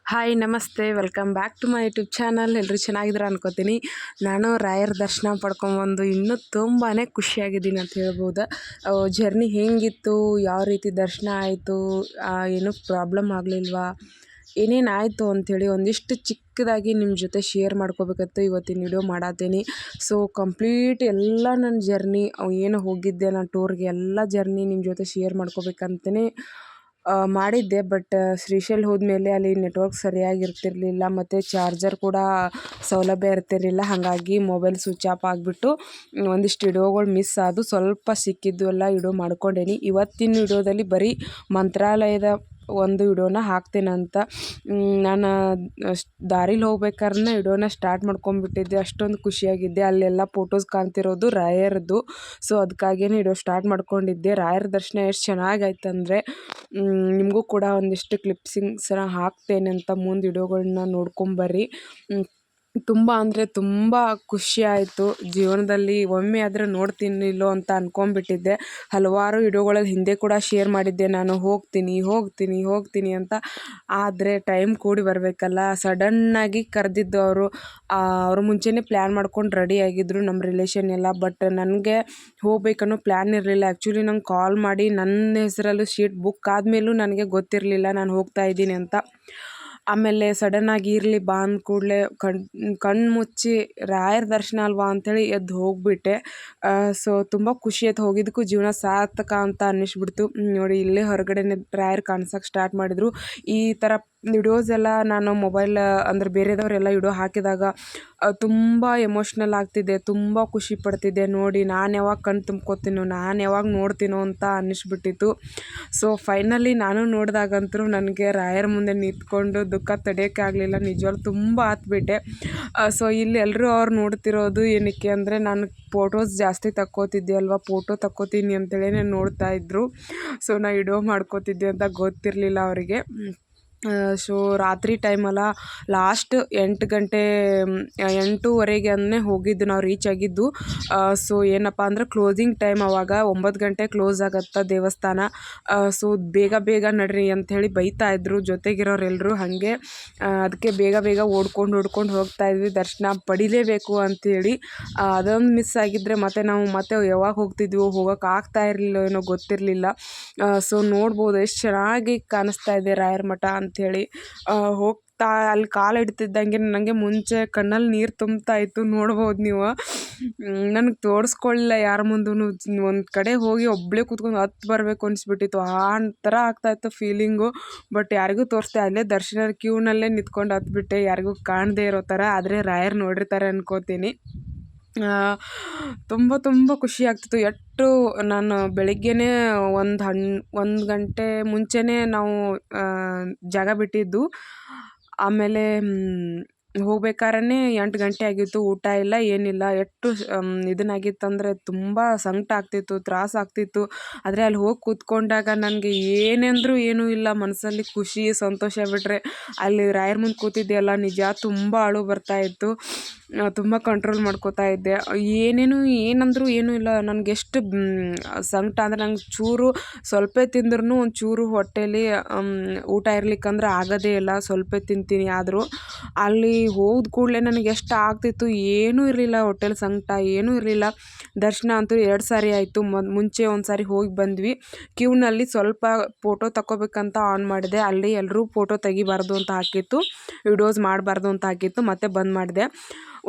Hi ನಮಸ್ತೆ, welcome back to my YouTube channel. ಎಲ್ಲರೂ ಚೆನ್ನಾಗಿದ್ದೀರಾ ಅನ್ಕೋತೀನಿ. ನಾನು ರಾಯರ ದರ್ಶನ ಪಡ್ಕೊಂಬಂದು ಇನ್ನೂ ತುಂಬಾ ಖುಷಿಯಾಗಿದ್ದೀನಿ ಅಂತ ಹೇಳ್ಬೋದು. ಜರ್ನಿ ಹೇಗಿತ್ತು, ಯಾವ ರೀತಿ ದರ್ಶನ ಆಯಿತು, ಏನೂ ಪ್ರಾಬ್ಲಮ್ ಆಗಲಿಲ್ವಾ, ಏನೇನಾಯಿತು ಅಂಥೇಳಿ ಒಂದಿಷ್ಟು ಚಿಕ್ಕದಾಗಿ ನಿಮ್ಮ ಜೊತೆ ಶೇರ್ ಮಾಡ್ಕೋಬೇಕಂತ ಇವತ್ತಿನ ವಿಡಿಯೋ ಮಾಡತ್ತೀನಿ. ಸೊ ಕಂಪ್ಲೀಟ್ ಎಲ್ಲ ನನ್ನ ಜರ್ನಿ ಏನು ಹೋಗಿದ್ದೆ ನಾನು ಟೂರ್ಗೆ ಎಲ್ಲ ಜರ್ನಿ ನಿಮ್ಮ ಜೊತೆ ಶೇರ್ ಮಾಡ್ಕೋಬೇಕಂತಲೇ ಮಾಡಿದ್ದೆ. ಬಟ್ ಶ್ರೀಶೈಲ ಹೋದ್ಮೇಲೆ ಅಲ್ಲಿ ನೆಟ್ವರ್ಕ್ ಸರಿಯಾಗಿರ್ತಿರ್ಲಿಲ್ಲ ಮತ್ತು ಚಾರ್ಜರ್ ಕೂಡ ಸೌಲಭ್ಯ ಇರ್ತಿರಲಿಲ್ಲ. ಹಾಗಾಗಿ ಮೊಬೈಲ್ ಸ್ವಿಚ್ ಆಫ್ ಆಗಿಬಿಟ್ಟು ಒಂದಿಷ್ಟು ವಿಡಿಯೋಗಳು ಮಿಸ್ ಆದವು. ಸ್ವಲ್ಪ ಸಿಕ್ಕಿದ್ದು ಎಲ್ಲ ವಿಡಿಯೋ ಮಾಡ್ಕೊಂಡೇನಿ. ಇವತ್ತಿನ ವಿಡಿಯೋದಲ್ಲಿ ಬರೀ ಮಂತ್ರಾಲಯದ ಒಂದು ವಿಡಿಯೋನ ಹಾಕ್ತೇನಂತ. ನಾನು ದಾರಿಲಿ ಹೋಗ್ಬೇಕಾದ್ರೆ ವಿಡಿಯೋನ ಸ್ಟಾರ್ಟ್ ಮಾಡ್ಕೊಂಡ್ಬಿಟ್ಟಿದ್ದೆ. ಅಷ್ಟೊಂದು ಖುಷಿಯಾಗಿದ್ದೆ. ಅಲ್ಲೆಲ್ಲ ಫೋಟೋಸ್ ಕಾಣ್ತಿರೋದು ರಾಯರದ್ದು. ಸೊ ಅದಕ್ಕಾಗಿಯೇ ವಿಡಿಯೋ ಸ್ಟಾರ್ಟ್ ಮಾಡ್ಕೊಂಡಿದ್ದೆ. ರಾಯರ ದರ್ಶನ ಎಷ್ಟು ಚೆನ್ನಾಗಾಯ್ತಂದರೆ ನಿಮಗೂ ಕೂಡ ಒಂದಿಷ್ಟು ಕ್ಲಿಪ್ಸಿಂಗ್ಸನ್ನ ಹಾಕ್ತೇನೆ ಅಂತ ಮುಂದೆ ವಿಡಿಯೋಗಳನ್ನ ನೋಡ್ಕೊಂಬರ್ರಿ. ತುಂಬ ಅಂದರೆ ತುಂಬ ಖುಷಿ ಆಯಿತು. ಜೀವನದಲ್ಲಿ ಒಮ್ಮೆ ಆದರೂ ನೋಡ್ತೀನಿಲ್ಲೋ ಅಂತ ಅಂದ್ಕೊಂಡ್ಬಿಟ್ಟಿದ್ದೆ. ಹಲವಾರು ವಿಡಿಯೋಗಳಲ್ಲಿ ಹಿಂದೆ ಕೂಡ ಶೇರ್ ಮಾಡಿದ್ದೆ, ನಾನು ಹೋಗ್ತೀನಿ ಅಂತ. ಆದರೆ ಟೈಮ್ ಕೂಡಿ ಬರಬೇಕಲ್ಲ. ಸಡನ್ನಾಗಿ ಕರೆದಿದ್ದು ಅವರು ಮುಂಚೆನೇ ಪ್ಲ್ಯಾನ್ ಮಾಡ್ಕೊಂಡು ರೆಡಿ ಆಗಿದ್ದರು ನಮ್ಮ ರಿಲೇಷನ್ ಎಲ್ಲ. ಬಟ್ ನನಗೆ ಹೋಗ್ಬೇಕನ್ನೋ ಪ್ಲ್ಯಾನ್ ಇರಲಿಲ್ಲ. ಆ್ಯಕ್ಚುಲಿ ನಂಗೆ ಕಾಲ್ ಮಾಡಿ ನನ್ನ ಹೆಸರಲ್ಲೂ ಸೀಟ್ ಬುಕ್ ಆದಮೇಲೂ ನನಗೆ ಗೊತ್ತಿರಲಿಲ್ಲ ನಾನು ಹೋಗ್ತಾ ಇದ್ದೀನಿ ಅಂತ. ಆಮೇಲೆ ಸಡನ್ನಾಗಿ ಇರಲಿ ಬಾ ಅಂದ ಕೂಡಲೇ ಕಣ್ಣು ಮುಚ್ಚಿ ರಾಯರ ದರ್ಶನ ಅಲ್ವಾ ಅಂಥೇಳಿ ಎದ್ದು ಹೋಗಿಬಿಟ್ಟೆ. ಸೊ ತುಂಬ ಖುಷಿ ಆಯ್ತು. ಹೋಗಿದ್ದಕ್ಕೂ ಜೀವನ ಸಾರ್ಥಕ ಅಂತ ಅನ್ನಿಸ್ಬಿಡ್ತು. ನೋಡಿ ಇಲ್ಲೇ ಹೊರಗಡೆನೇ ರಾಯರು ಕಾಣ್ಸೋಕೆ ಸ್ಟಾರ್ಟ್ ಮಾಡಿದರು. ಈ ಥರ ವಿಡಿಯೋಸ್ ಎಲ್ಲ ನಾನು ಮೊಬೈಲ್ ಅಂದರೆ ಬೇರೆದವರೆಲ್ಲ ವಿಡಿಯೋ ಹಾಕಿದಾಗ ತುಂಬ ಎಮೋಷ್ನಲ್ ಆಗ್ತಿದ್ದೆ, ತುಂಬ ಖುಷಿ ಪಡ್ತಿದ್ದೆ. ನೋಡಿ ನಾನು ಯಾವಾಗ ಕಣ್ಣು ತುಂಬ್ಕೊತೀನೋ, ನಾನು ಯಾವಾಗ ನೋಡ್ತೀನೋ ಅಂತ ಅನ್ನಿಸ್ಬಿಟ್ಟಿತ್ತು. ಸೊ ಫೈನಲಿ ನಾನು ನೋಡಿದಾಗಂತೂ ನನಗೆ ರಾಯರ ಮುಂದೆ ನಿಂತ್ಕೊಂಡು ದುಃಖ ತಡೆಯೋಕ್ಕೆ ಆಗಲಿಲ್ಲ. ನಿಜವಾಗ್ಲೂ ತುಂಬ ಆತ್ಬಿಟ್ಟೆ. ಸೊ ಇಲ್ಲಿ ಎಲ್ಲರೂ ಅವ್ರು ನೋಡ್ತಿರೋದು ಏನಕ್ಕೆ ಅಂದರೆ ನಾನು ಫೋಟೋಸ್ ಜಾಸ್ತಿ ತಕ್ಕೋತಿದ್ದೆ ಅಲ್ವಾ, ಫೋಟೋ ತಕ್ಕೋತೀನಿ ಅಂತೇಳಿ ನೋಡ್ತಾ ಇದ್ದರು. ಸೊ ನಾನು ವಿಡಿಯೋ ಮಾಡ್ಕೋತಿದ್ದೆ ಅಂತ ಗೊತ್ತಿರಲಿಲ್ಲ ಅವರಿಗೆ. ಸೊ ರಾತ್ರಿ ಟೈಮಲ್ಲ, ಲಾಸ್ಟ್ 8:30 ಹೋಗಿದ್ದು ನಾವು ರೀಚ್ ಆಗಿದ್ದು. ಸೊ ಏನಪ್ಪ ಅಂದ್ರೆ ಕ್ಲೋಸಿಂಗ್ ಟೈಮ್ ಅವಾಗ 9 ಗಂಟೆ ಕ್ಲೋಸ್ ಆಗತ್ತೆ ದೇವಸ್ಥಾನ. ಸೊ ಬೇಗ ನಡ್ರಿ ಅಂಥೇಳಿ ಬೈತಾಯಿದ್ರು ಜೊತೆಗಿರೋರೆಲ್ಲರೂ. ಹಾಗೆ ಅದಕ್ಕೆ ಬೇಗ ಓಡ್ಕೊಂಡು ಹೋಗ್ತಾ ಇದ್ವಿ ದರ್ಶನ ಪಡಿಲೇಬೇಕು ಅಂಥೇಳಿ. ಅದೊಂದು ಮಿಸ್ ಆಗಿದ್ದರೆ ಮತ್ತೆ ಯಾವಾಗ ಹೋಗ್ತಿದ್ವೋ, ಹೋಗೋಕೆ ಆಗ್ತಾ ಇರಲಿಲ್ಲ ಏನೋ ಗೊತ್ತಿರಲಿಲ್ಲ. ಸೊ ನೋಡ್ಬೋದು ಎಷ್ಟು ಚೆನ್ನಾಗಿ ಕಾಣಿಸ್ತಾ ಇದೆ ರಾಯರ ಮಠ ಅಂಥೇಳಿ. ಹೋಗ್ತಾ ಅಲ್ಲಿ ಕಾಲು ಇಡ್ತಿದ್ದಂಗೆ ನನಗೆ ಮುಂಚೆ ಕಣ್ಣಲ್ಲಿ ನೀರು ತುಂಬ್ತಾ ಇತ್ತು, ನೋಡ್ಬೋದು ನೀವು. ನನಗೆ ತೋರಿಸ್ಕೊಳ್ಳಿಲ್ಲ ಯಾರ ಮುಂದೂ. ಒಂದು ಕಡೆ ಹೋಗಿ ಒಬ್ಬಳೇ ಕೂತ್ಕೊಂಡು ಹತ್ತು ಬರಬೇಕು ಅನಿಸ್ಬಿಟ್ಟಿತ್ತು. ಆ ಥರ ಆಗ್ತಾಯಿತ್ತು ಫೀಲಿಂಗು. ಬಟ್ ಯಾರಿಗೂ ತೋರಿಸ್ದೆ, ಅಲ್ಲೇ ದರ್ಶನ ಕ್ಯೂನಲ್ಲೇ ನಿಂತ್ಕೊಂಡು ಹತ್ಬಿಟ್ಟೆ, ಯಾರಿಗೂ ಕಾಣದೇ ಇರೋ ಥರ. ಆದರೆ ರಾಯರು ನೋಡಿರ್ತಾರೆ ಅನ್ಕೋತೀನಿ. ತುಂಬ ಖುಷಿ ಆಗ್ತಿತ್ತು. ನಾನು ಬೆಳಿಗ್ಗೆನೇ 1 ಗಂಟೆ ಮುಂಚೆನೇ ನಾವು ಜಾಗ ಬಿಟ್ಟಿದ್ದು. ಆಮೇಲೆ ಹೋಗ್ಬೇಕಾದ್ರೆ 8 ಗಂಟೆ ಆಗಿತ್ತು. ಊಟ ಇಲ್ಲ ಏನಿಲ್ಲ. ಇದನ್ನಾಗಿತ್ತಂದರೆ ತುಂಬ ಸಂಕಟ ಆಗ್ತಿತ್ತು, ತ್ರಾಸ ಆಗ್ತಿತ್ತು. ಆದರೆ ಅಲ್ಲಿ ಹೋಗಿ ಕೂತ್ಕೊಂಡಾಗ ನನಗೆ ಏನಂದರೂ ಏನೂ ಇಲ್ಲ, ಮನಸ್ಸಲ್ಲಿ ಖುಷಿ ಸಂತೋಷ ಬಿಟ್ಟರೆ ಅಲ್ಲಿ ರಾಯರ ಮುಂದೆ ಕೂತಿದ್ದೆಯಲ್ಲ, ನಿಜ ತುಂಬ ಅಳು ಬರ್ತಾಯಿತ್ತು. ತುಂಬ ಕಂಟ್ರೋಲ್ ಮಾಡ್ಕೋತಾ ಇದ್ದೆ. ಏನಂದರೂ ಏನೂ ಇಲ್ಲ. ನನಗೆಷ್ಟು ಸಂಕಟ ಅಂದರೆ ನಂಗೆ ಸ್ವಲ್ಪ ತಿಂದ್ರೂ ಒಂಚೂರು ಹೊಟ್ಟೆಲಿ ಊಟ ಇರ್ಲಿಕ್ಕಂದ್ರೆ ಆಗೋದೇ ಇಲ್ಲ. ಸ್ವಲ್ಪ ತಿಂತೀನಿ. ಆದರೂ ಅಲ್ಲಿ ಹೋದ ಕೂಡಲೇ ನನಗೆ ಎಷ್ಟು ಆಗ್ತಿತ್ತು, ಏನೂ ಇರಲಿಲ್ಲ ಹೊಟ್ಟೆಲಿ, ಸಂಕಟ ಏನೂ ಇರಲಿಲ್ಲ. ದರ್ಶನ ಅಂತೂ 2 ಸಾರಿ ಆಯಿತು. ಮುಂಚೆ ಒಂದು ಸಾರಿ ಹೋಗಿ ಬಂದ್ವಿ. ಕ್ಯೂನಲ್ಲಿ ಸ್ವಲ್ಪ ಫೋಟೋ ತಗೋಬೇಕಂತ ಆನ್ ಮಾಡಿದೆ. ಅಲ್ಲಿ ಎಲ್ಲರೂ ಫೋಟೋ ತೆಗಿಬಾರ್ದು ಅಂತ ಹಾಕಿತ್ತು, ವಿಡಿಯೋಸ್ ಮಾಡಬಾರ್ದು ಅಂತ ಹಾಕಿತ್ತು. ಮತ್ತೆ ಬಂದ್ ಮಾಡಿದೆ.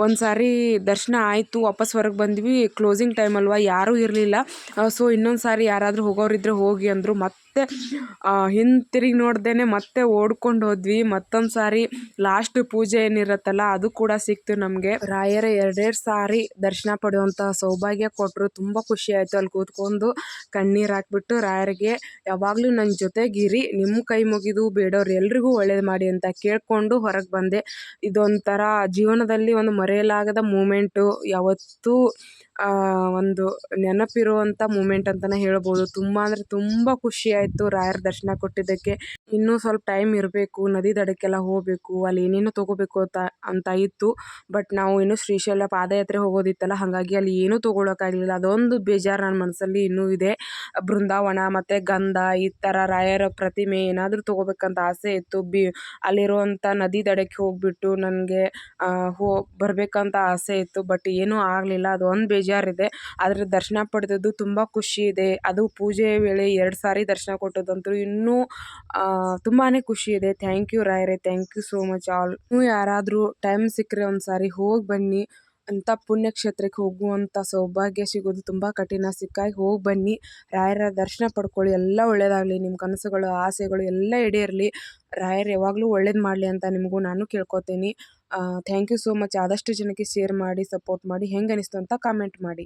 ಒಂದು ಸಾರಿ ದರ್ಶನ ಆಯಿತು, ವಾಪಸ್ ಹೊರಗೆ ಬಂದ್ವಿ. ಕ್ಲೋಸಿಂಗ್ ಟೈಮ್ ಅಲ್ವಾ, ಯಾರೂ ಇರಲಿಲ್ಲ. ಸೊ ಇನ್ನೊಂದು ಸಾರಿ ಯಾರಾದರೂ ಹೋಗೋರಿದ್ರೆ ಹೋಗಿ ಅಂದರು. ಮತ್ತೆ ಹಿಂತಿರುಗಿ ನೋಡ್ದೇನೆ ಮತ್ತೆ ಓಡ್ಕೊಂಡು ಹೋದ್ವಿ. ಮತ್ತೊಂದು ಸಾರಿ ಲಾಸ್ಟ್ ಪೂಜೆ ಏನಿರುತ್ತಲ್ಲ ಅದು ಕೂಡ ಸಿಕ್ತು ನಮಗೆ. ರಾಯರ 2 ಸಾರಿ ದರ್ಶನ ಪಡೆಯುವಂಥ ಸೌಭಾಗ್ಯ ಕೊಟ್ಟರು. ತುಂಬ ಖುಷಿ ಆಯಿತು. ಅಲ್ಲಿ ಕೂತ್ಕೊಂಡು ಕಣ್ಣೀರು ಹಾಕ್ಬಿಟ್ಟು ರಾಯರಿಗೆ ಯಾವಾಗಲೂ ನನ್ನ ಜೊತೆಗಿರಿ, ನಿಮ್ಮ ಕೈ ಮುಗಿದು ಬೇಡೋರು ಎಲ್ರಿಗೂ ಒಳ್ಳೇದು ಮಾಡಿ ಅಂತ ಕೇಳಿಕೊಂಡು ಹೊರಗೆ ಬಂದೆ. ಇದೊಂಥರ ಜೀವನದಲ್ಲಿ ಒಂದು ಮರೆಯಲಾಗದ ಮೂಮೆಂಟು. ಯಾವತ್ತೂ ಒಂದು ನೆನಪಿರುವಂಥ ಮೂಮೆಂಟ್ ಅಂತಲೇ ಹೇಳ್ಬೋದು. ತುಂಬ ಅಂದರೆ ತುಂಬ ಖುಷಿ ಆಯಿತು ರಾಯರ ದರ್ಶನ ಕೊಟ್ಟಿದ್ದಕ್ಕೆ. ಇನ್ನೂ ಸ್ವಲ್ಪ ಟೈಮ್ ಇರಬೇಕು, ನದಿ ದಡಕ್ಕೆಲ್ಲ ಹೋಗಬೇಕು, ಅಲ್ಲಿ ಏನೇನೋ ತೊಗೋಬೇಕು ಅಂತ ಇತ್ತು. ಬಟ್ ನಾವು ಇನ್ನೂ ಶ್ರೀಶೈಲ ಪಾದಯಾತ್ರೆ ಹೋಗೋದಿತ್ತಲ್ಲ, ಹಾಗಾಗಿ ಅಲ್ಲಿ ಏನೂ ತೊಗೊಳಕ್ಕಾಗಲಿಲ್ಲ. ಅದೊಂದು ಬೇಜಾರು ನನ್ನ ಮನಸ್ಸಲ್ಲಿ ಇನ್ನೂ ಇದೆ. ಬೃಂದಾವನ ಮತ್ತು ಗಂಧ ಈ ಥರ ರಾಯರ ಪ್ರತಿಮೆ ಏನಾದರೂ ತೊಗೋಬೇಕಂತ ಆಸೆ ಇತ್ತು. ಅಲ್ಲಿರುವಂಥ ನದಿ ದಡಕ್ಕೆ ಹೋಗಿಬಿಟ್ಟು ನನಗೆ ಬರಬೇಕಂತ ಆಸೆ ಇತ್ತು. ಬಟ್ ಏನೂ ಆಗಲಿಲ್ಲ, ಅದೊಂದು ಬೇಜಾರಿದೆ. ಆದರೆ ದರ್ಶನ ಪಡೆದದ್ದು ತುಂಬ ಖುಷಿ ಇದೆ. ಅದು ಪೂಜೆಯ ವೇಳೆ 2 ಸಾರಿ ದರ್ಶನ ಕೊಟ್ಟದಂತೂ ಇನ್ನೂ ತುಂಬಾ ಖುಷಿ ಇದೆ. ಥ್ಯಾಂಕ್ ಯು ರಾಯರೇ, thank you so much all. ನೀವು ಯಾರಾದರೂ ಟೈಮ್ ಸಿಕ್ಕರೆ ಒಂದು ಸಾರಿ ಹೋಗಿ ಬನ್ನಿ. ಅಂಥ ಪುಣ್ಯಕ್ಷೇತ್ರಕ್ಕೆ ಹೋಗುವಂಥ ಸೌಭಾಗ್ಯ ಸಿಗೋದು ತುಂಬ ಕಠಿಣ. ಸಿಕ್ಕಾಗಿ ಹೋಗಿ ಬನ್ನಿ, ರಾಯರ ದರ್ಶನ ಪಡ್ಕೊಳ್ಳಿ. ಎಲ್ಲ ಒಳ್ಳೆಯದಾಗಲಿ, ನಿಮ್ಮ ಕನಸುಗಳು ಆಸೆಗಳು ಎಲ್ಲ ಈಡೇರಲಿ. ರಾಯರು ಯಾವಾಗಲೂ ಒಳ್ಳೇದು ಮಾಡಲಿ ಅಂತ ನಿಮಗೂ ನಾನು ಕೇಳ್ಕೊತೀನಿ. Thank you so much. ಆದಷ್ಟು ಜನಕ್ಕೆ ಶೇರ್ ಮಾಡಿ, ಸಪೋರ್ಟ್ ಮಾಡಿ. ಹೆಂಗೆ ಅನಿಸ್ತು ಅಂತ ಕಾಮೆಂಟ್ ಮಾಡಿ.